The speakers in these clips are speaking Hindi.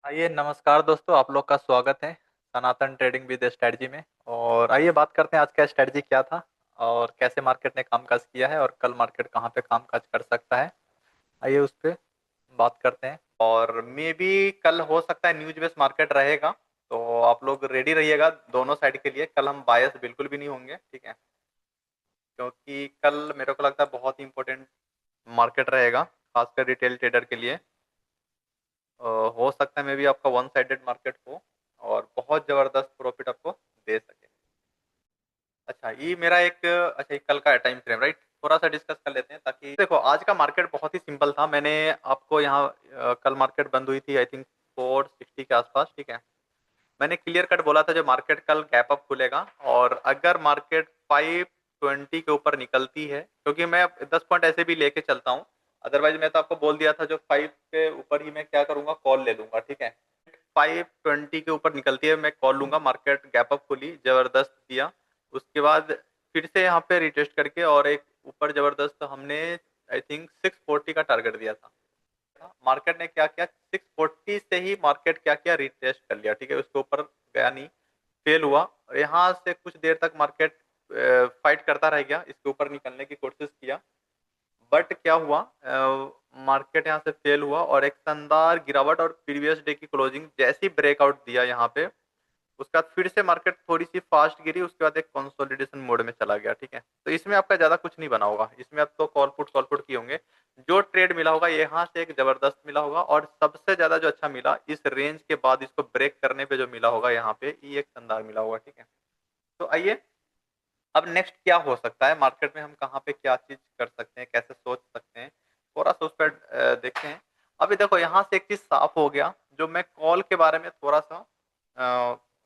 आइए नमस्कार दोस्तों, आप लोग का स्वागत है सनातन ट्रेडिंग विद स्ट्रेटजी में। और आइए बात करते हैं आज का स्ट्रेटजी क्या था और कैसे मार्केट ने कामकाज किया है और कल मार्केट कहाँ पे कामकाज कर सकता है। आइए उस पे बात करते हैं। और मे बी कल हो सकता है न्यूज बेस्ड मार्केट रहेगा, तो आप लोग रेडी रहिएगा दोनों साइड के लिए। कल हम बायस बिल्कुल भी नहीं होंगे, ठीक है, क्योंकि कल मेरे को लगता है बहुत ही इंपॉर्टेंट मार्केट रहेगा, खासकर रिटेल ट्रेडर के लिए। हो सकता है मे बी आपका वन साइडेड मार्केट हो और बहुत जबरदस्त प्रॉफिट आपको दे सके। अच्छा, ये मेरा एक अच्छा ये कल का टाइम फ्रेम राइट, थोड़ा सा डिस्कस कर लेते हैं। ताकि देखो आज का मार्केट बहुत ही सिंपल था। मैंने आपको यहाँ कल मार्केट बंद हुई थी आई थिंक 460 के आसपास, ठीक है। मैंने क्लियर कट बोला था जो मार्केट कल गैप अप खुलेगा, और अगर मार्केट 520 के ऊपर निकलती है, क्योंकि मैं 10 पॉइंट ऐसे भी लेके चलता हूँ। अदरवाइज मैं तो आपको बोल दिया था जो 5 के ऊपर ही मैं क्या करूंगा, कॉल ले लूंगा, ठीक है। 520 के ऊपर निकलती है मैं कॉल लूंगा। मार्केट गैप अप खुली, जबरदस्त दिया। उसके बाद फिर से यहाँ पे रिटेस्ट करके और एक ऊपर जबरदस्त हमने आई थिंक 640 का टारगेट दिया था। मार्केट ने क्या किया, 640 से ही मार्केट क्या किया, रिटेस्ट कर लिया, ठीक है। उसके ऊपर गया नहीं, फेल हुआ। और यहाँ से कुछ देर तक मार्केट फाइट करता रह गया, इसके ऊपर निकलने की कोशिश किया। बट क्या हुआ, मार्केट यहाँ से फेल हुआ और एक शानदार गिरावट, और प्रीवियस डे की क्लोजिंग जैसी ब्रेकआउट दिया यहाँ पे, उसके बाद फिर से मार्केट थोड़ी सी फास्ट गिरी। उसके बाद एक कंसोलिडेशन मोड में चला गया, ठीक है। तो इसमें आपका ज्यादा कुछ नहीं बना होगा, इसमें आप तो कॉल पुट किए होंगे। जो ट्रेड मिला होगा यहाँ से एक जबरदस्त मिला होगा, और सबसे ज्यादा जो अच्छा मिला इस रेंज के बाद इसको ब्रेक करने पे जो मिला होगा यहाँ पे, ये एक शानदार मिला होगा, ठीक है। तो आइए अब नेक्स्ट क्या हो सकता है मार्केट में, हम कहाँ पे क्या चीज कर सकते हैं, कैसे सोच सकते हैं, थोड़ा सा उस पर देखते हैं। अभी देखो यहाँ से एक चीज साफ हो गया, जो मैं कॉल के बारे में थोड़ा सा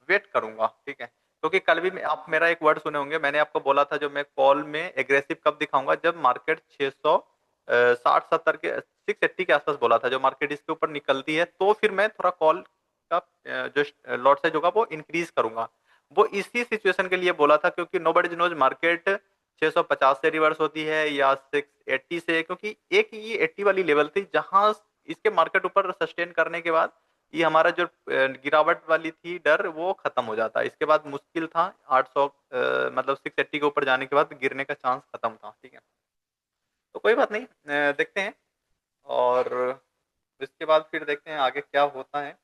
वेट करूंगा, ठीक है। क्योंकि कल भी आप मेरा एक वर्ड सुने होंगे, मैंने आपको बोला था जो मैं कॉल में एग्रेसिव कब दिखाऊंगा, जब मार्केट 660-70 के 680 के आसपास बोला था। जो मार्केट इसके ऊपर निकलती है तो फिर मैं थोड़ा कॉल का जो लॉट साइज होगा वो इंक्रीज करूंगा। वो इसी सिचुएशन के लिए बोला था, क्योंकि नो बडी नोज मार्केट 650 से रिवर्स होती है या 680 से, क्योंकि एक ये 80 वाली लेवल थी जहां इसके मार्केट ऊपर सस्टेन करने के बाद ये हमारा जो गिरावट वाली थी डर, वो खत्म हो जाता। इसके बाद मुश्किल था 800 मतलब 680 के ऊपर जाने के बाद गिरने का चांस खत्म था, ठीक है। तो कोई बात नहीं, देखते हैं। और इसके बाद फिर देखते हैं आगे क्या होता है,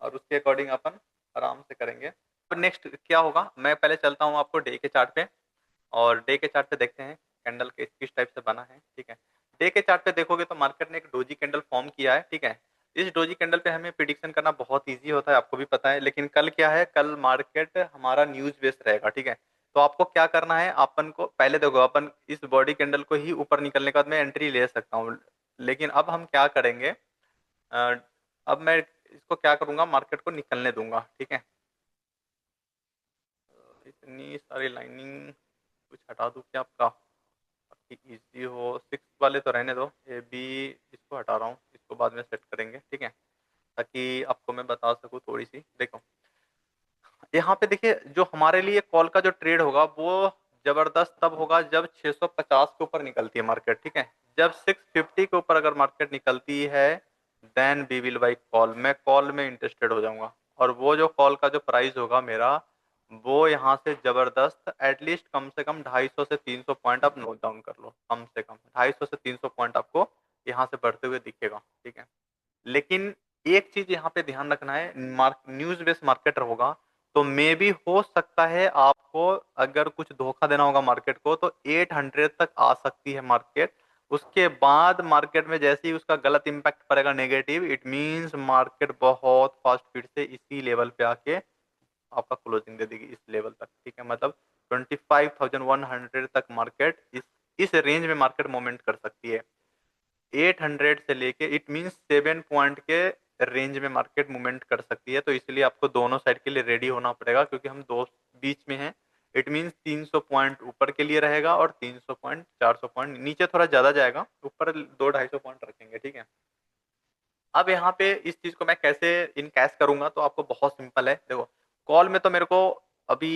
और उसके अकॉर्डिंग अपन आराम से करेंगे। अब नेक्स्ट क्या होगा, मैं पहले चलता हूँ आपको डे के चार्ट पे। और डे के चार्ट पे देखते हैं कैंडल के किस टाइप से बना है, ठीक है। डे के चार्ट पे देखोगे तो मार्केट ने एक डोजी कैंडल फॉर्म किया है, ठीक है। इस डोजी कैंडल पे हमें प्रिडिक्शन करना बहुत इजी होता है, आपको भी पता है। लेकिन कल क्या है, कल मार्केट हमारा न्यूज बेस्ड रहेगा, ठीक है। तो आपको क्या करना है, अपन को पहले देखो, अपन इस बॉडी कैंडल को ही ऊपर निकलने के बाद मैं एंट्री ले सकता हूँ। लेकिन अब हम क्या करेंगे, अ, अब मैं इसको क्या करूंगा, मार्केट को निकलने दूंगा, ठीक है। इतनी सारी लाइनिंग कुछ हटा दूं क्या आपका, ताकि इजी हो। सिक्स वाले तो रहने दो, ये भी इसको हटा रहा हूँ, इसको बाद में सेट करेंगे, ठीक है। ताकि आपको मैं बता सकूँ थोड़ी सी। देखो यहाँ पे देखिए, जो हमारे लिए कॉल का जो ट्रेड होगा वो जबरदस्त तब होगा जब 650 के ऊपर निकलती है मार्केट, ठीक है। जब 650 के ऊपर अगर मार्केट निकलती है, then we will buy call, मैं कॉल में इंटरेस्टेड हो जाऊंगा। और वो जो कॉल का जो प्राइस होगा मेरा, वो यहाँ से जबरदस्त एटलीस्ट कम से कम 250 से 300 पॉइंट आप नोट डाउन कर लो। कम से कम 250 से 300 पॉइंट आपको यहाँ से बढ़ते हुए दिखेगा, ठीक है। लेकिन एक चीज यहाँ पे ध्यान रखना है, न्यूज बेस्ड मार्केट होगा, तो मे भी हो सकता है आपको अगर कुछ धोखा देना होगा मार्केट को, तो 800 तक आ सकती है मार्केट। उसके बाद मार्केट में जैसे ही उसका गलत इंपैक्ट पड़ेगा नेगेटिव, इट मींस मार्केट बहुत फास्ट फिर से इसी लेवल पे आके आपका क्लोजिंग दे देगी, इस लेवल तक, ठीक है। मतलब 25,100 तक मार्केट इस रेंज में मार्केट मूवमेंट कर सकती है। 800 से लेके इट मींस 7 पॉइंट के रेंज में मार्केट मूवमेंट कर सकती है। तो इसलिए आपको दोनों साइड के लिए रेडी होना पड़ेगा, क्योंकि हम दो बीच में हैं। इट मींस 300 पॉइंट ऊपर के लिए रहेगा और 300 पॉइंट 400 पॉइंट नीचे, थोड़ा ज्यादा जाएगा, ऊपर 200-250 पॉइंट रखेंगे, ठीक है। अब यहाँ पे इस चीज को मैं कैसे इन कैश करूंगा, तो आपको बहुत सिंपल है। देखो कॉल में तो मेरे को अभी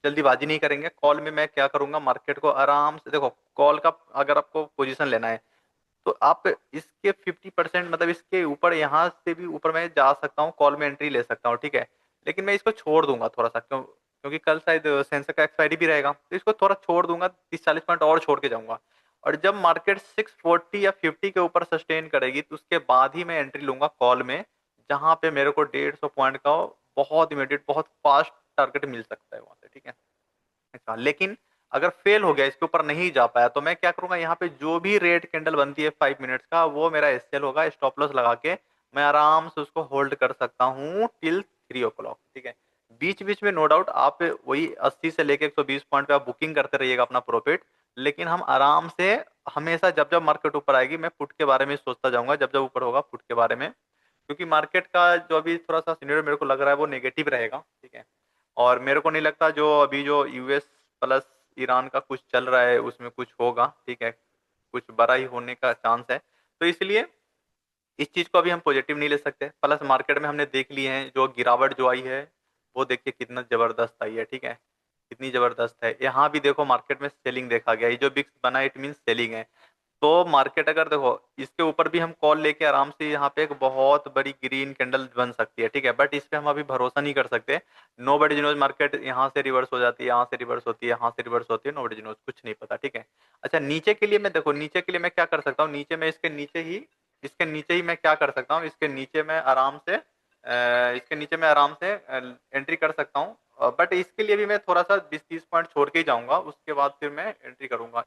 जल्दीबाजी नहीं करेंगे। कॉल में मैं क्या करूंगा, मार्केट को आराम से देखो, कॉल का अगर आपको पोजीशन लेना है, तो आप इसके 50% मतलब इसके ऊपर, यहाँ से भी ऊपर मैं जा सकता हूँ, कॉल में एंट्री ले सकता हूँ, ठीक है। लेकिन मैं इसको छोड़ दूंगा थोड़ा सा, क्योंकि कल शायद सेंसर का एक्सपायरी भी रहेगा, तो इसको थोड़ा छोड़ दूंगा, 30-40 पॉइंट और छोड़ के जाऊंगा। और जब मार्केट 640 या 50 के ऊपर सस्टेन करेगी, तो उसके बाद ही मैं एंट्री लूंगा कॉल में, जहां पे मेरे को 150 पॉइंट का बहुत इमीडिएट, बहुत फास्ट टारगेट मिल सकता है वहां से, ठीक है। अच्छा, लेकिन अगर फेल हो गया, इसके ऊपर नहीं जा पाया, तो मैं क्या करूंगा, यहाँ पे जो भी रेड कैंडल बनती है 5 मिनट्स का, वो मेरा एसएल होगा, स्टॉप लॉस लगा के मैं आराम से उसको होल्ड कर सकता हूँ टिल 3 o'clock, ठीक है। बीच बीच में नो डाउट आप वही 80 से लेके 120 पॉइंट पे आप बुकिंग करते रहिएगा अपना प्रॉफिट। लेकिन हम आराम से हमेशा, जब जब मार्केट ऊपर आएगी, मैं पुट के बारे में सोचता जाऊंगा, जब जब ऊपर होगा पुट के बारे में, क्योंकि मार्केट का जो अभी थोड़ा सा सिनेरियो मेरे को लग रहा है वो नेगेटिव रहेगा, ठीक है। और मेरे को नहीं लगता जो अभी जो यूएस प्लस ईरान का कुछ चल रहा है उसमें कुछ होगा, ठीक है। कुछ बड़ा ही होने का चांस है, तो इसलिए इस चीज को अभी हम पॉजिटिव नहीं ले सकते। प्लस मार्केट में हमने देख लिए हैं जो गिरावट जो आई है, वो देखिए कितना जबरदस्त आई है, ठीक है। कितनी जबरदस्त है, यहाँ भी देखो मार्केट में सेलिंग देखा गया, ये जो बिक्स बना इट मीन सेलिंग है। तो मार्केट अगर देखो, इसके ऊपर भी हम कॉल लेके आराम से यहाँ पे एक बहुत बड़ी ग्रीन कैंडल बन सकती है, ठीक है। बट इस पे हम अभी भरोसा नहीं कर सकते। नो बडी नोज, मार्केट यहाँ से रिवर्स हो जाती है, यहाँ से रिवर्स होती है, यहाँ से रिवर्स होती है, नो बडी नोज, कुछ नहीं पता, ठीक है। अच्छा, नीचे के लिए मैं देखो, नीचे के लिए मैं क्या कर सकता हूँ, नीचे में इसके नीचे ही मैं क्या कर सकता हूँ, इसके नीचे में आराम से इसके नीचे में आराम से एंट्री कर सकता हूँ। बट इसके लिए भी मैं थोड़ा सा 20-30 पॉइंट छोड़ के ही जाऊंगा, उसके बाद फिर मैं एंट्री करूंगा।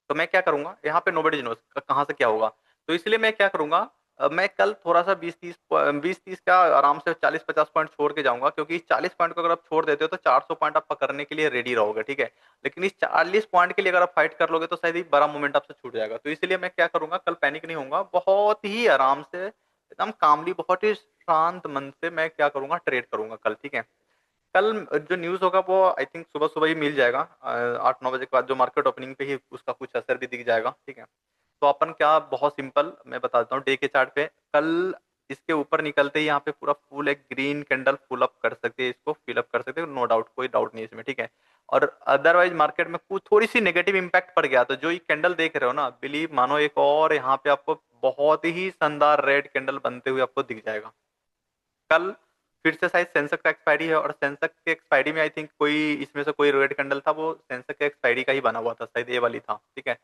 तो मैं क्या करूंगा, यहाँ पे नोबडी नोस कहाँ से क्या होगा, तो इसलिए मैं क्या करूंगा, मैं कल थोड़ा सा 20-30 का आराम से 40-50 पॉइंट छोड़ के जाऊंगा, क्योंकि इस 40 पॉइंट को अगर आप छोड़ देते हो तो 400 पॉइंट आप पकड़ने के लिए रेडी रहोगे, ठीक है। लेकिन इस 40 पॉइंट के लिए अगर आप फाइट कर लोगे, तो शायद ही बड़ा मोमेंट आपसे छूट जाएगा। तो इसलिए मैं क्या करूंगा, कल पैनिक नहीं होऊंगा, बहुत ही आराम से, एकदम कामली, बहुत ही शांत मन से मैं क्या करूंगा, ट्रेड करूंगा कल, ठीक है। कल जो न्यूज होगा वो आई थिंक सुबह सुबह ही मिल जाएगा, 8-9 बजे के बाद जो मार्केट ओपनिंग पे ही उसका कुछ असर भी दिख जाएगा, ठीक है। तो अपन क्या, बहुत सिंपल मैं बता देता हूँ, डे के चार्ट पे कल इसके ऊपर निकलते ही यहाँ पे पूरा फुल एक ग्रीन कैंडल फुल अप कर सकते हैं, इसको फिल अप कर सकते हैं, नो डाउट, कोई डाउट नहीं इसमें, ठीक है। और अदरवाइज मार्केट में कुछ थोड़ी सी नेगेटिव इंपैक्ट पड़ गया, तो जो ये कैंडल देख रहे हो ना, बिलीव मानो, एक और यहाँ पे आपको बहुत ही शानदार रेड कैंडल बनते हुए आपको दिख जाएगा कल। फिर से शायद सेंसेक्स का एक्सपायरी है, और सेंसेक्स के एक्सपायरी में आई थिंक कोई इसमें से कोई रेड कैंडल था, वो सेंसेक्स के एक्सपायरी का ही बना हुआ था, शायद ये वाली था, ठीक है।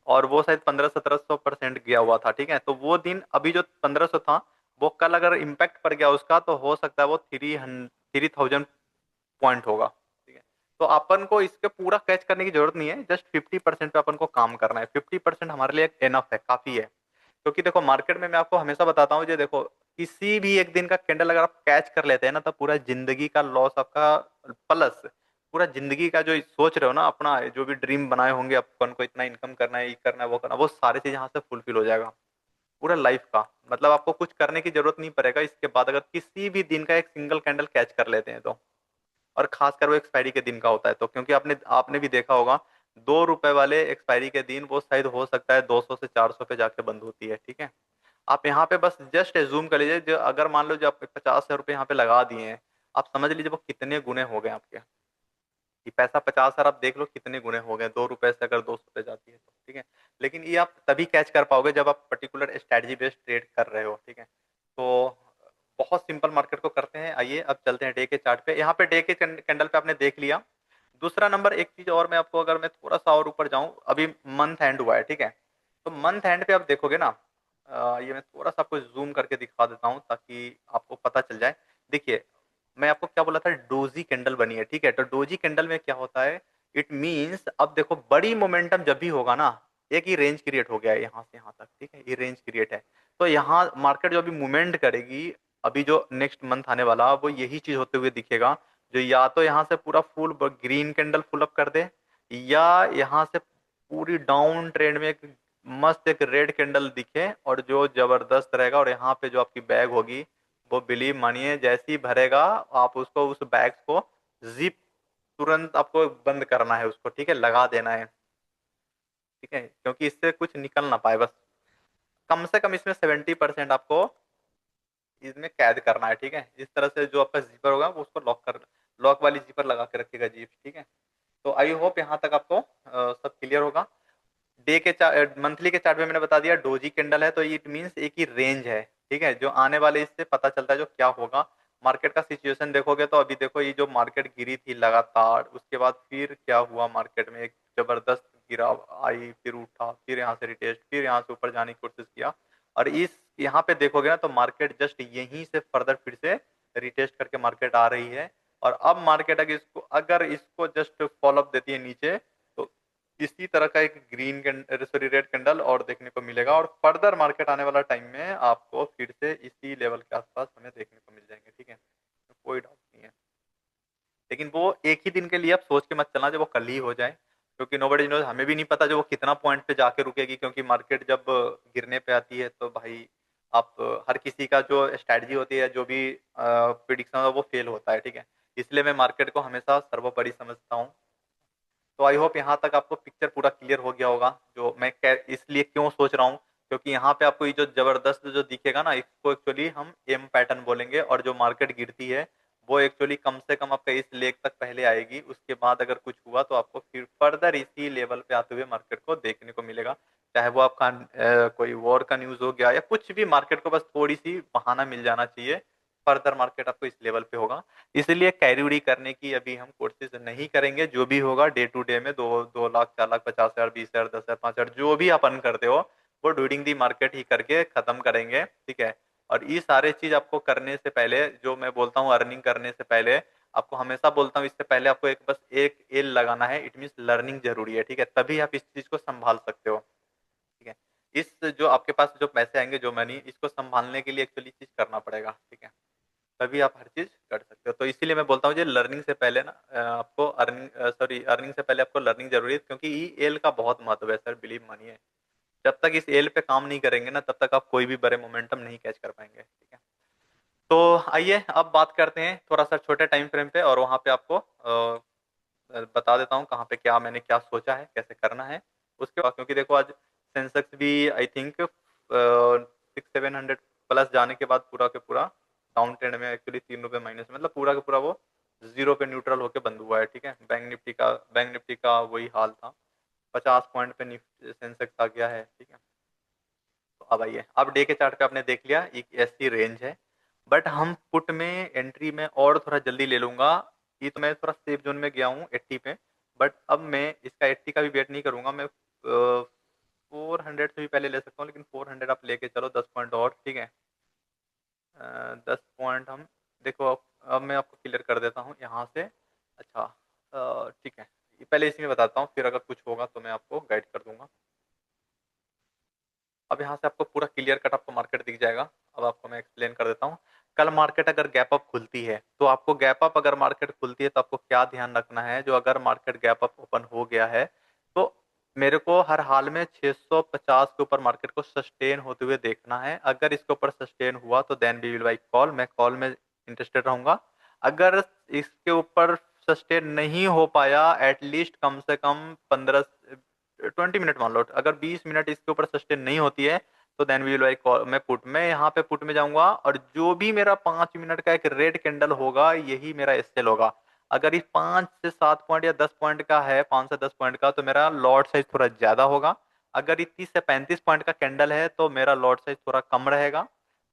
और वो शायद 1500-1700% गया हुआ था, ठीक है। तो वो दिन अभी जो 1500 था, वो कल अगर इम्पैक्ट पड़ गया उसका, तो हो सकता है वो 3000 पॉइंट होगा, ठीक है। तो अपन को इसके पूरा कैच करने की जरूरत नहीं है, जस्ट 50% पे अपन को काम करना है, 50% हमारे लिए एनफ है, काफी है। क्योंकि देखो मार्केट में मैं आपको हमेशा बताता हूँ, ये देखो, किसी भी एक दिन का कैंडल अगर आप कैच कर लेते हैं ना, तो पूरा जिंदगी का लॉस आपका, प्लस पूरा जिंदगी का जो सोच रहे हो ना, अपना जो भी ड्रीम बनाए होंगे अपन को, इतना इनकम करना है, ये करना है, वो करना है, वो सारी चीज यहाँ से फुलफिल हो जाएगा, पूरा लाइफ का। मतलब आपको कुछ करने की जरूरत नहीं पड़ेगा इसके बाद, अगर किसी भी दिन का एक सिंगल कैंडल कैच कर लेते हैं तो। और खासकर वो एक्सपायरी के दिन का होता है तो, क्योंकि आपने आपने भी देखा होगा, 2 रुपए वाले एक्सपायरी के दिन वो शायद हो सकता है 200 से 400 पे जाके बंद होती है, ठीक है। आप यहाँ पे बस जस्ट एज्यूम कर लीजिए, जो अगर मान लो जो आप 50,000 रुपये यहाँ पे लगा दिए हैं, आप समझ लीजिए वो कितने गुने हो गए आपके। ये पैसा 50,000 आप देख लो कितने गुने हो गए, 2 रुपए से अगर 200 पे जाती है तो, ठीक है। लेकिन ये आप तभी कैच कर पाओगे जब आप पर्टिकुलर स्ट्रेटजी बेस्ड ट्रेड कर रहे हो, ठीक है। तो बहुत सिंपल मार्केट को करते हैं, आइए अब चलते हैं डे के चार्ट पे। यहाँ पे डे के कैंडल पे आपने देख लिया। दूसरा नंबर, एक चीज और मैं आपको, अगर मैं थोड़ा सा और ऊपर जाऊं, अभी मंथ एंड हुआ है, ठीक है। तो मंथ एंड पे आप देखोगे ना, ये मैं थोड़ा सा आपको जूम करके दिखा देता हूँ ताकि आपको पता चल जाए। देखिए, मैं आपको क्या बोला था, डोजी कैंडल बनी है, ठीक है। तो डोजी कैंडल में क्या होता है, इट मींस अब देखो, बड़ी मोमेंटम जब भी होगा ना, एक ही रेंज क्रिएट हो गया है यहाँ से यहाँ तक, ठीक है, ये रेंज क्रिएट है। तो यहाँ मार्केट जो अभी मूवमेंट करेगी, अभी जो नेक्स्ट मंथ आने वाला, वो यही चीज होते हुए दिखेगा, जो या तो यहाँ से पूरा full green candle full up कर दे, या यहाँ से पूरी डाउन ट्रेंड में एक मस्त एक रेड कैंडल दिखे, और जो जबरदस्त रहेगा, और यहाँ पे जो आपकी बैग होगी, वो बिलीव मानिए जैसे ही भरेगा, आप उसको, उस बैग को जिप तुरंत आपको बंद करना है उसको, ठीक है, लगा देना है, ठीक है, क्योंकि इससे कुछ निकल ना पाए बस। कम से कम इसमें 70% आपको इसमें कैद करना है, ठीक है। इस तरह से जो आपका जीपर होगा वो उसको लॉक वाली जीपर लगा के रखेगा जीप, ठीक है। तो आई होप यहाँ तक आपको सब क्लियर होगा। डे के मंथली के चार्ट में मैंने बता दिया डोजी कैंडल है, तो इट मींस एक ही रेंज है, ठीक है, जो आने वाले इससे पता चलता है जो क्या होगा। मार्केट का सिचुएशन देखोगे तो अभी देखो ये जो मार्केट गिरी थी लगातार, उसके बाद फिर क्या हुआ, मार्केट में एक जबरदस्त गिराव आई, फिर उठा, फिर यहाँ से रिटेस्ट, फिर यहाँ से ऊपर जाने की कोशिश किया। और इस यहाँ पे देखोगे ना तो मार्केट जस्ट यहीं से फर्दर फिर से रिटेस्ट करके मार्केट आ रही है। और अब मार्केट अगर इसको जस्ट फॉलोअप देती है नीचे, तो इसी तरह का एक ग्रीन सॉरी रेड कैंडल और देखने को मिलेगा, और फर्दर मार्केट आने वाला टाइम में आपको फिर से इसी लेवल के आसपास हमें देखने को मिल जाएंगे, ठीक है, तो कोई डाउट नहीं है। लेकिन वो एक ही दिन के लिए आप सोच के मत चलना जो वो कल ही हो जाए, क्योंकि नोबडी नोज, हमें भी नहीं पता जो वो कितना पॉइंट पे जाके रुकेगी, क्योंकि मार्केट जब गिरने पे आती है तो भाई आप हर किसी का जो स्ट्रैटेजी होती है, जो भी प्रिडिक्शन है वो फेल होता है, ठीक है। इसलिए मैं मार्केट को हमेशा सर्वोपरि समझता हूँ। तो आई होप यहाँ तक आपको पिक्चर पूरा क्लियर हो गया होगा, जो मैं इसलिए क्यों सोच रहा हूँ, क्योंकि यहाँ पे आपको ये जो जबरदस्त जो दिखेगा ना, इसको एक्चुअली हम एम पैटर्न बोलेंगे, और जो मार्केट गिरती है वो एक्चुअली कम से कम आपका इस लेग तक पहले आएगी, उसके बाद अगर कुछ हुआ तो आपको फिर फर्दर इसी लेवल पे आते हुए मार्केट को देखने को मिलेगा। चाहे वो आपका कोई वॉर का न्यूज हो गया या कुछ भी, मार्केट को बस थोड़ी सी बहाना मिल जाना चाहिए, फर्दर मार्केट आपको इस लेवल पे होगा। इसलिए कैरी उड़ी करने की अभी हम कोशिश नहीं करेंगे, जो भी होगा डे टू डे में 2 लाख 4 लाख 50 हजार 20 हजार 10 हजार 5 हजार जो भी अपन करते हो, वो ड्यूरिंग दी मार्केट ही करके खत्म करेंगे, ठीक है। और ये सारे चीज आपको करने से पहले, जो मैं बोलता हूँ अर्निंग करने से पहले, आपको हमेशा बोलता हूँ इससे पहले आपको एक बस एक एल लगाना है, इट मीन्स लर्निंग जरूरी है, ठीक है, तभी आप इस चीज को संभाल सकते हो, ठीक है। इस जो आपके पास जो पैसे आएंगे, जो मनी, इसको संभालने के लिए एक्चुअली चीज करना पड़ेगा, ठीक है, तभी आप हर चीज कर सकते हो। तो इसीलिए मैं बोलता हूँ ये लर्निंग से पहले ना आपको अर्निंग से पहले आपको लर्निंग जरूरी है, क्योंकि ई एल का बहुत महत्व है सर, बिलीव मानिए। जब तक इस एल पे काम नहीं करेंगे ना, तब तक आप कोई भी बड़े मोमेंटम नहीं कैच कर पाएंगे, ठीक है। तो आइए अब बात करते हैं थोड़ा सा छोटे टाइम फ्रेम पे, और वहां पे आपको बता देता हूँ कहाँ पे क्या मैंने क्या सोचा है कैसे करना है उसके बाद। क्योंकि देखो आज सेंसेक्स भी आई थिंक 600-700 प्लस जाने के बाद पूरा के पूरा डाउन ट्रेंड में, एक्चुअली 3 रुपए माइनस, मतलब पूरा का पूरा वो जीरो पे न्यूट्रल होके बंद हुआ है, ठीक है। बैंक निफ्टी का वही हाल था, 50 पॉइंट पे सेंसेक्स आ गया है, ठीक है। तो अब आइए, अब डे के चार्ट पे आपने देख लिया एक ऐसी रेंज है, बट हम पुट में एंट्री में और थोड़ा जल्दी ले लूंगा। ये तो मैं थोड़ा सेफ जोन में गया हूँ 80 पे, बट अब मैं इसका 80 का भी वेट नहीं करूंगा, मैं 400 से भी पहले ले सकता हूँ, लेकिन 400 आप लेके चलो 10 पॉइंट और, ठीक है। 10 पॉइंट हम देखो, अब मैं आपको क्लियर कर देता हूँ यहाँ से। अच्छा, ठीक है, ये पहले इसी में बताता हूँ, फिर अगर कुछ होगा तो मैं आपको गाइड कर दूंगा। अब यहाँ से आपको पूरा क्लियर कट आपको मार्केट दिख जाएगा। अब आपको मैं एक्सप्लेन कर देता हूँ। कल मार्केट अगर गैप अप खुलती है, तो आपको गैप अप अगर मार्केट खुलती है तो आपको क्या ध्यान रखना है, जो अगर मार्केट गैप अप ओपन हो गया है, तो मेरे को हर हाल में 650 के ऊपर मार्केट को सस्टेन होते हुए देखना है। अगर इसके ऊपर सस्टेन हुआ तो then we will buy call, मैं कॉल में इंटरेस्टेड रहूंगा। अगर इसके ऊपर सस्टेन नहीं हो पाया, एटलीस्ट कम से कम 15-20 मिनट मान लो, अगर 20 मिनट इसके ऊपर सस्टेन नहीं होती है, तो देन वी विल मैं पुट में यहाँ पे पुट में जाऊंगा, और जो भी मेरा 5 मिनट का एक रेड कैंडल होगा यही मेरा एसएल होगा। अगर ये 5 से 7 पॉइंट या 10 पॉइंट का है, 5 से 10 पॉइंट का, तो मेरा लॉट साइज थोड़ा ज्यादा होगा। अगर ये 30 से 35 पॉइंट का कैंडल है तो मेरा लॉट साइज थोड़ा कम रहेगा।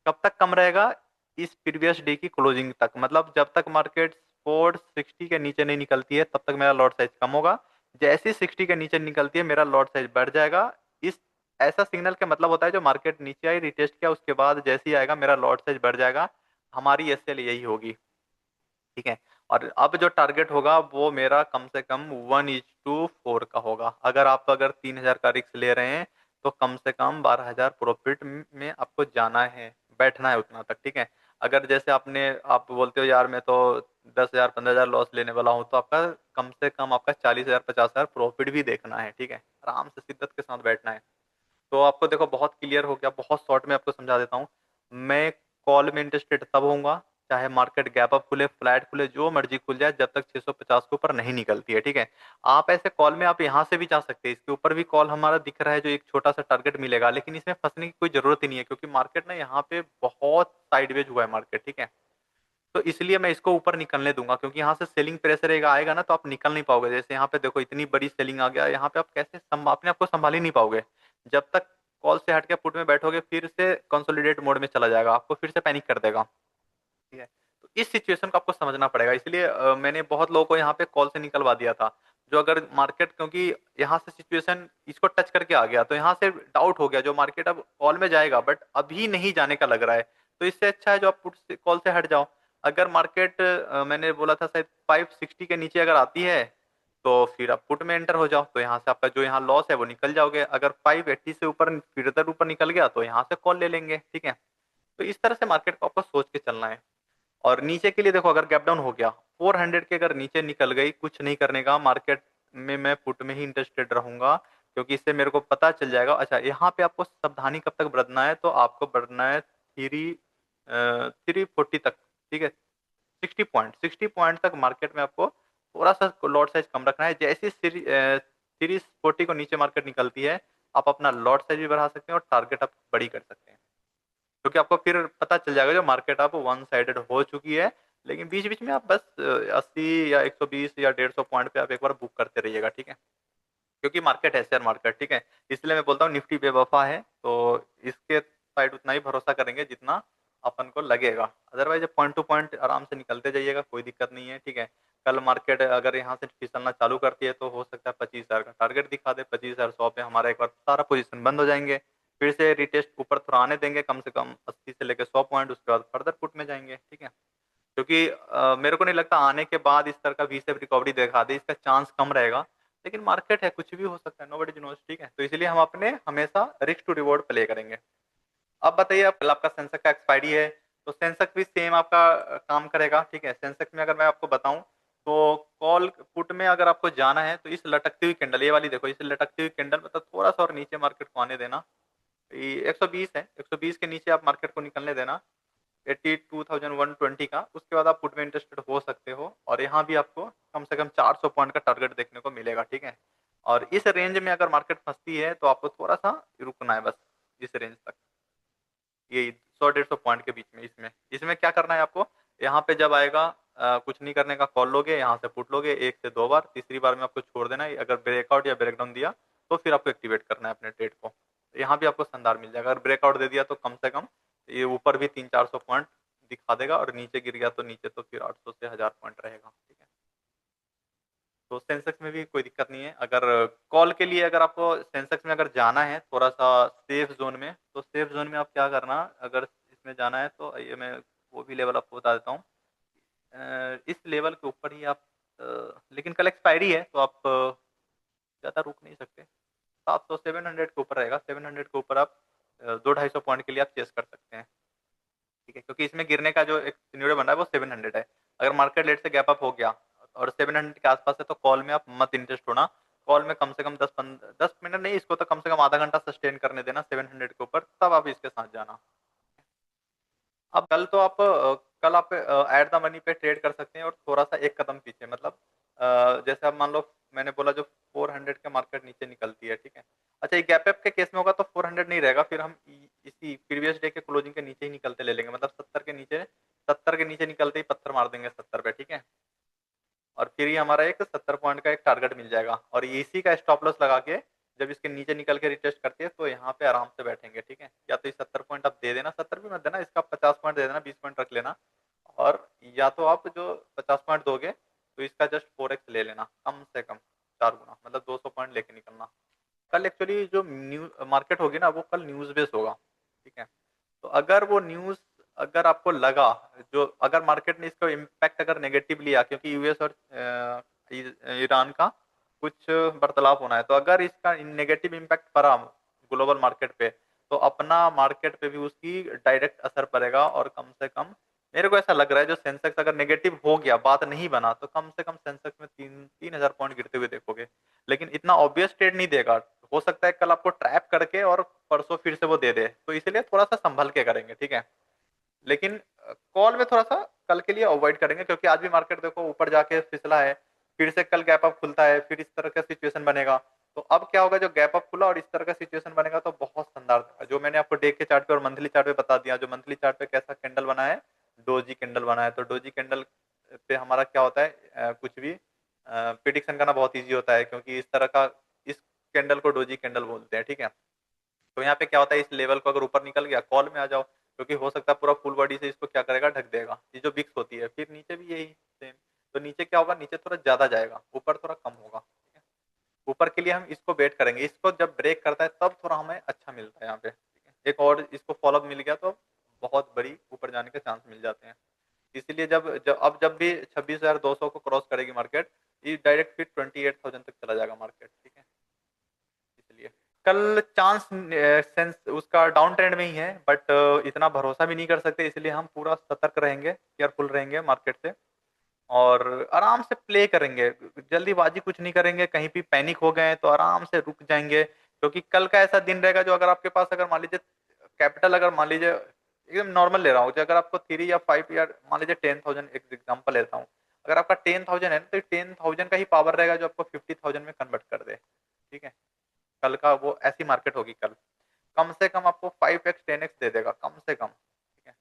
कब तक कम रहेगा, इस प्रीवियस डे की क्लोजिंग तक, मतलब जब तक मार्केट 460 के नीचे नहीं निकलती है तब तक मेरा लॉट साइज कम होगा। जैसे 60 के नीचे निकलती है मेरा लॉट साइज बढ़ जाएगा। इस ऐसा सिग्नल का मतलब होता है जो मार्केट नीचे आई, रिटेस्ट किया, उसके बाद जैसे ही आएगा मेरा लॉट साइज बढ़ जाएगा। हमारी एसएल यही होगी, ठीक है। और अब जो टारगेट होगा वो मेरा कम से कम 1:4 का होगा। अगर 3,000 का रिस्क ले रहे हैं तो कम से कम 12,000 प्रॉफिट में आपको जाना है, बैठना है उतना तक, ठीक है। अगर जैसे आप बोलते हो यार मैं तो 10,000 15,000 लॉस लेने वाला हूँ, तो आपका कम से कम आपका 40,000 50,000 प्रॉफिट भी देखना है, ठीक है। आराम से शिद्दत के साथ बैठना है। तो आपको देखो बहुत क्लियर हो गया, बहुत शॉर्ट में आपको समझा देता हूँ। मैं कॉल में इंटरेस्टेड तब होऊंगा चाहे मार्केट गैप अप खुले, फ्लैट खुले, जो मर्जी खुल जाए, जब तक 650 के ऊपर नहीं निकलती है, ठीक है। आप ऐसे कॉल में आप यहाँ से भी जा सकते हैं, इसके ऊपर भी कॉल हमारा दिख रहा है जो एक छोटा सा टारगेट मिलेगा, लेकिन इसमें फंसने की कोई जरूरत ही नहीं है, क्योंकि मार्केट ना यहाँ पे बहुत साइडवेज हुआ है मार्केट, ठीक है। तो इसलिए मैं इसको ऊपर निकलने दूंगा, क्योंकि यहाँ से सेलिंग प्रेशर एक आएगा ना, तो आप निकल नहीं पाओगे। जैसे यहाँ पे देखो इतनी बड़ी सेलिंग आ गया, यहाँ पे आप कैसे अपने आप को संभाल ही नहीं पाओगे। जब तक कॉल से हट के पुट में बैठोगे, फिर से कंसोलिडेट मोड में चला जाएगा, आपको फिर से पैनिक कर देगा। ठीक है। तो इस सिचुएशन को आपको समझना पड़ेगा, इसलिए मैंने बहुत लोगों को यहाँ पे कॉल से निकलवा दिया था। जो अगर मार्केट, क्योंकि यहाँ से सिचुएशन इसको टच करके आ गया, तो यहाँ से डाउट हो गया जो मार्केट अब कॉल में जाएगा, बट अभी नहीं जाने का लग रहा है। तो इससे अच्छा है जो आप पुट से कॉल से हट जाओ। अगर मार्केट मैंने बोला था शायद 560 के नीचे अगर आती है, तो फिर आप पुट में एंटर हो जाओ, तो यहाँ से आपका जो यहाँ लॉस है वो निकल जाओगे। अगर 580 से ऊपर फिर ऊपर निकल गया, तो यहाँ से कॉल ले लेंगे। ठीक है। तो इस तरह से मार्केट को आपको सोच के चलना है। और नीचे के लिए देखो, अगर गैप डाउन हो गया 400 के, अगर नीचे निकल गई, कुछ नहीं करने का मार्केट में, मैं पुट में ही इंटरेस्टेड रहूंगा, क्योंकि इससे मेरे को पता चल जाएगा। अच्छा, यहाँ पे आपको सावधानी कब तक बरतना है, तो आपको बढ़ना है 340 तक। ठीक है। 60 पॉइंट तक मार्केट में आपको थोड़ा सा लॉट साइज कम रखना है। जैसे सीरीज 40 को नीचे मार्केट निकलती है, आप अपना लॉट साइज भी बढ़ा सकते हैं और टारगेट आप बड़ी कर सकते हैं, क्योंकि आपको फिर पता चल जाएगा जो मार्केट आप वन साइडेड हो चुकी है। लेकिन बीच बीच में आप बस 80 या 120 या 150 पॉइंट पे आप एक बार बुक करते रहिएगा। ठीक है। क्योंकि मार्केट है शेयर मार्केट। ठीक है। इसलिए मैं बोलता हूँ निफ्टी बेवफा है, तो इसके साइड उतना ही भरोसा करेंगे जितना अपन को लगेगा। अदरवाइज पॉइंट टू पॉइंट आराम से निकलते जाइएगा, कोई दिक्कत नहीं है। ठीक है। कल मार्केट अगर यहाँ से फिसलना चालू करती है, तो हो सकता है 25,000 का टारगेट दिखा दे। 25,100 पे हमारा एक बार सारा पोजीशन बंद हो जाएंगे। फिर से रिटेस्ट ऊपर थोड़ा आने देंगे, कम से कम 80 से लेकर 100 पॉइंट, उसके बाद फर्दर पुट में जाएंगे। ठीक है। क्योंकि मेरे को नहीं लगता आने के बाद इस तरह का वी शेप रिकवरी दिखा दे, इसका चांस कम रहेगा। लेकिन मार्केट है, कुछ भी हो सकता है, नोबडी नोज। ठीक है। तो इसलिए हम अपने हमेशा रिस्क टू रिवॉर्ड प्ले करेंगे। अब बताइए, अब कल आपका सेंसेक्स का एक्सपायरी है, तो सेंसेक्स भी सेम आपका काम करेगा। ठीक है। सेंसेक्स में अगर मैं आपको बताऊं, तो कॉल पुट में अगर आपको जाना है, तो इस लटकती हुई कैंडल, ये वाली देखो, इस लटकती हुई कैंडल मतलब थोड़ा सा और नीचे मार्केट को आने देना। ये 120 है, 120 के नीचे आप मार्केट को निकलने देना, 82,120 का। उसके बाद आप पुट में इंटरेस्टेड हो सकते हो, और यहाँ भी आपको कम से कम 400 पॉइंट का टारगेट देखने को मिलेगा। ठीक है। और इस रेंज में अगर मार्केट फंसती है, तो आपको थोड़ा सा रुकना है बस, इस रेंज तक, ये 100-150 पॉइंट के बीच में। इसमें इसमें क्या करना है आपको, यहाँ पे जब आएगा कुछ नहीं करने का, कॉल लोगे, यहाँ से पुट लोगे 1 से 2 बार, तीसरी बार में आपको छोड़ देना है। अगर ब्रेकआउट या ब्रेकडाउन दिया, तो फिर आपको एक्टिवेट करना है अपने ट्रेड को। तो यहाँ भी आपको शानदार मिल जाएगा। अगर ब्रेकआउट दे दिया, तो कम से कम ये ऊपर भी 300-400 पॉइंट दिखा देगा, और नीचे गिर गया तो नीचे तो फिर 800 से 1000 पॉइंट रहेगा। ठीक है। तो सेंसेक्स में भी कोई दिक्कत नहीं है। अगर कॉल के लिए अगर आपको सेंसेक्स में अगर जाना है थोड़ा सा सेफ जोन में, तो सेफ जोन में आप क्या करना, अगर इसमें जाना है, तो ये मैं वो भी लेवल आपको बता देता हूँ। इस लेवल के ऊपर ही आप लेकिन कल एक्सपायरी है, तो आप ज़्यादा रुक नहीं सकते। 700-700 के ऊपर रहेगा, 700 के ऊपर आप 200-250 पॉइंट के लिए आप चेस कर सकते हैं। ठीक है। क्योंकि इसमें गिरने का जो एक सिनेरियो बन रहा है वो 700 है। अगर मार्केट लेट से गैप अप हो गया और 700 के आसपास है, तो कॉल में आप मत इंटरेस्ट होना। कॉल में कम से कम 10 मिनट नहीं, इसको तो कम से कम आधा घंटा सस्टेन करने देना 700 के ऊपर, तब आप इसके साथ जाना। अब कल तो आप कल आप एट द मनी पे ट्रेड कर सकते हैं, और थोड़ा सा एक कदम पीछे, मतलब जैसे अब मान लो मैंने बोला जो 400 के मार्केट नीचे निकलती है। ठीक है। अच्छा, ये गैप अप के केस में होगा तो 400 नहीं रहेगा, फिर हम इसी प्रीवियस डे के क्लोजिंग के नीचे ही निकलते ले लेंगे, मतलब 70 के नीचे निकलते ही पत्थर मार देंगे 70 पे। ठीक है। और फिर ही हमारा एक 70 पॉइंट का एक टारगेट मिल जाएगा, और इसी का स्टॉप लॉस लगा के जब इसके नीचे निकल के रिटेस्ट करती है, तो यहाँ पे आराम से बैठेंगे। ठीक है। या तो ये 70 पॉइंट आप दे देना, 70 भी मत देना, इसका 50 पॉइंट दे देना, 20 पॉइंट रख लेना। और या तो आप जो 50 पॉइंट दोगे, तो इसका जस्ट 4x ले लेना, कम से कम 4 गुना, मतलब 200 पॉइंट लेके निकलना। कल एक्चुअली जो न्यूज मार्केट होगी ना, वो कल न्यूज बेस होगा। ठीक है। तो अगर वो न्यूज, अगर आपको लगा, जो अगर मार्केट ने इसका इम्पैक्ट अगर नेगेटिव लिया, क्योंकि यूएस और ईरान का कुछ बर्तालाप होना है, तो अगर इसका नेगेटिव इम्पैक्ट पड़ा ग्लोबल मार्केट पे, तो अपना मार्केट पे भी उसकी डायरेक्ट असर पड़ेगा। और कम से कम मेरे को ऐसा लग रहा है, जो सेंसेक्स अगर नेगेटिव हो गया, बात नहीं बना, तो कम से कम सेंसेक्स में 3,000 पॉइंट गिरते हुए देखोगे। लेकिन इतना ऑब्वियस ट्रेड नहीं देगा, हो सकता है कल आपको ट्रैप करके और परसों फिर से वो दे दे, तो इसलिए थोड़ा सा संभल के करेंगे। ठीक है। लेकिन कॉल में थोड़ा सा कल के लिए अवॉइड करेंगे, क्योंकि आज भी मार्केट देखो ऊपर जाके फिसला है, फिर से कल गैप अप खुलता है, फिर इस तरह का सिचुएशन बनेगा। तो अब क्या होगा, जो गैप अप खुला और इस तरह का सिचुएशन बनेगा, तो बहुत शानदार था। जो मैंने आपको डे के चार्ट पे और मंथली चार्ट पे बता दिया, जो मंथली चार्ट पे कैसा कैंडल बना है, डोजी कैंडल बना है, तो डोजी कैंडल पे हमारा क्या होता है, कुछ भी प्रिडिक्शन करना बहुत इजी होता है, क्योंकि इस तरह का, इस कैंडल को डोजी कैंडल बोलते हैं, ठीक है। तो यहाँ पे क्या होता है, इस लेवल को अगर ऊपर निकल गया, कॉल में आ जाओ, क्योंकि हो सकता है पूरा फुल बॉडी से इसको क्या करेगा, ढक देगा, ये जो विक्स होती है। फिर नीचे भी यही सेम, तो नीचे क्या होगा, नीचे थोड़ा ज्यादा जाएगा, ऊपर थोड़ा कम होगा, ठीक है। ऊपर के लिए हम इसको वेट करेंगे, इसको जब ब्रेक करता है तब थोड़ा हमें अच्छा मिलता है यहाँ पे, ठीक है। एक और इसको फॉलोअप मिल गया तो बहुत बड़ी ऊपर जाने के चांस मिल जाते हैं। इसीलिए जब भी 26,200 को क्रॉस करेगी मार्केट, ये डायरेक्ट फिर 28,000 तक चला जाएगा मार्केट, ठीक है। इसलिए कल चांस सेंस उसका डाउन ट्रेंड में ही है, बट इतना भरोसा भी नहीं कर सकते, इसलिए हम पूरा सतर्क रहेंगे, केयरफुल रहेंगे मार्केट से, और आराम से प्ले करेंगे। जल्दीबाजी कुछ नहीं करेंगे, कहीं भी पैनिक हो गए तो आराम से रुक जाएंगे, क्योंकि कल का ऐसा दिन रहेगा जो, अगर आपके पास, अगर मान लीजिए कैपिटल, अगर मान लीजिए एकदम नॉर्मल ले रहा हूँ, जो अगर आपको 3 या 5 या मान लीजिए 10,000, एक एग्जाम्पल लेता हूँ, अगर आपका 10,000 है तो 10,000 का ही पावर रहेगा जो आपको 50,000 में कन्वर्ट कर दे, ठीक है। कल का वो ऐसी मार्केट होगी कल, कम से कम आपको 5x 10x दे देगा, कम से कम, ठीक है।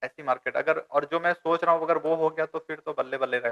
ऐसी मार्केट अगर, और जो मैं सोच रहा हूँ अगर वो हो गया तो फिर तो बल्ले बल्ले रहेगा।